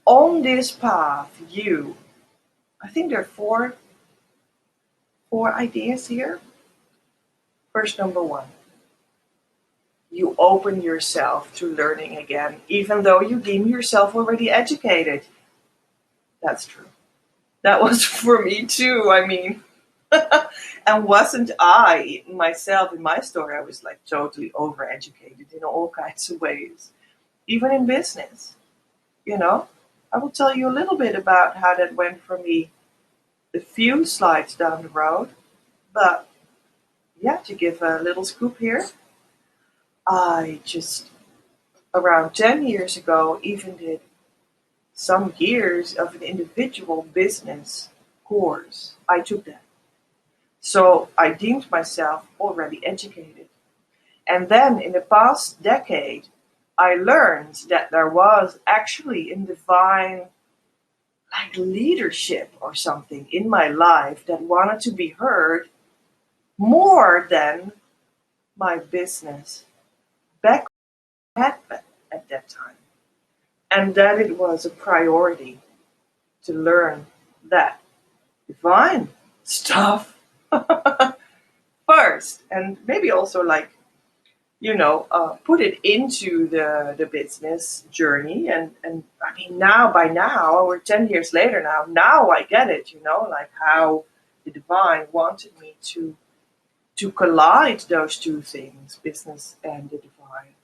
On this path, I think there are four ideas here. First, number one, you open yourself to learning again, even though you deem yourself already educated. That's true. That was for me too. I mean, and wasn't I myself in my story? I was like totally overeducated in all kinds of ways, even in business. You know, I will tell you a little bit about how that went for me a few slides down the road. But yeah, to give a little scoop here, I just around 10 years ago even did some years of an individual business course. I took that. So I deemed myself already educated. And then in the past decade, I learned that there was actually a divine like leadership or something in my life that wanted to be heard more than my business back at that time. And that it was a priority to learn that divine stuff first, and maybe also like put it into the business journey. And I mean, now by now we're 10 years later. Now I get it, like how the divine wanted me to collide those two things, business and the divine,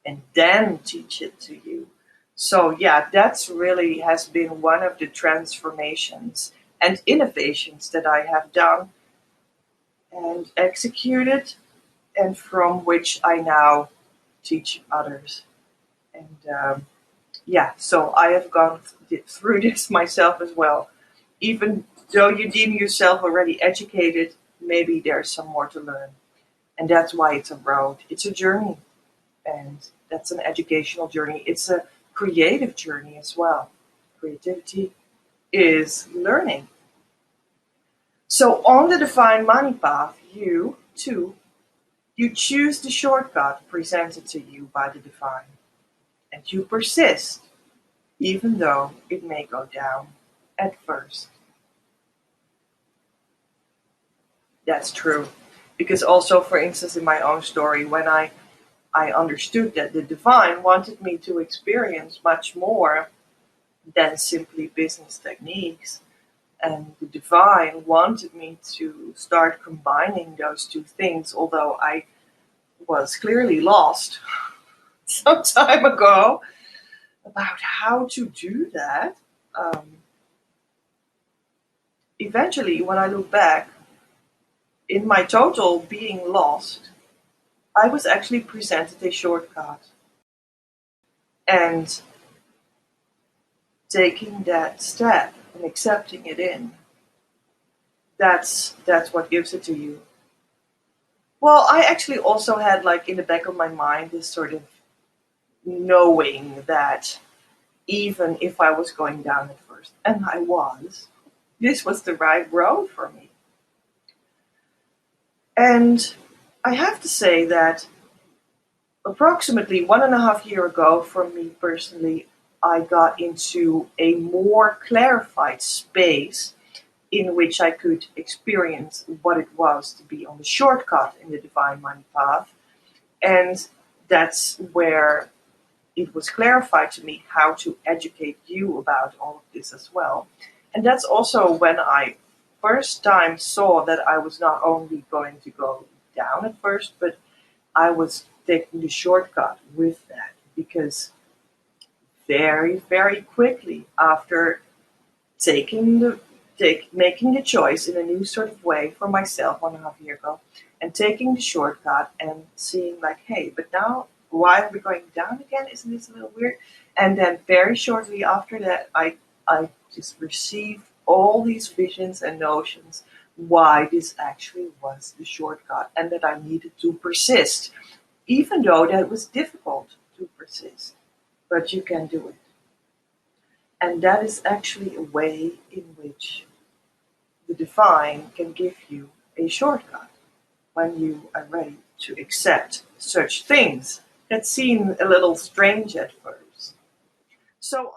and then teach it to you. So yeah, that's really has been one of the transformations and innovations that I have done and executed, and from which I now teach others. And yeah, so I have gone through this myself as well. Even though you deem yourself already educated, maybe there's some more to learn. And that's why it's a road, it's a journey. And that's an educational journey. It's a creative journey as well. Creativity is learning. So on the divine money path, you too, you choose the shortcut presented to you by the divine, and you persist, even though it may go down at first. That's true. Because also, for instance, in my own story, when I understood that the divine wanted me to experience much more than simply business techniques, and the divine wanted me to start combining those two things, although I was clearly lost some time ago about how to do that. Um, Eventually, when I look back, in my total being lost, I was actually presented a shortcut. And taking that step and accepting it in, that's what gives it to you. Well, I actually also had like in the back of my mind this sort of knowing that even if I was going down at first, and I was, this was the right road for me. And I have to say that approximately 1.5 years ago, for me personally, I got into a more clarified space in which I could experience what it was to be on the shortcut in the divine money path. And that's where it was clarified to me how to educate you about all of this as well. And that's also when I first time saw that I was not only going to go down at first, but I was taking the shortcut with that, because very, very quickly after making the choice in a new sort of way for myself 1.5 years ago, and taking the shortcut and seeing like, hey, but now why are we going down again? Isn't this a little weird? And then very shortly after that, I just received all these visions and notions why this actually was the shortcut, and that I needed to persist, even though that was difficult to persist. But you can do it. And that is actually a way in which the divine can give you a shortcut when you are ready to accept such things that seem a little strange at first. So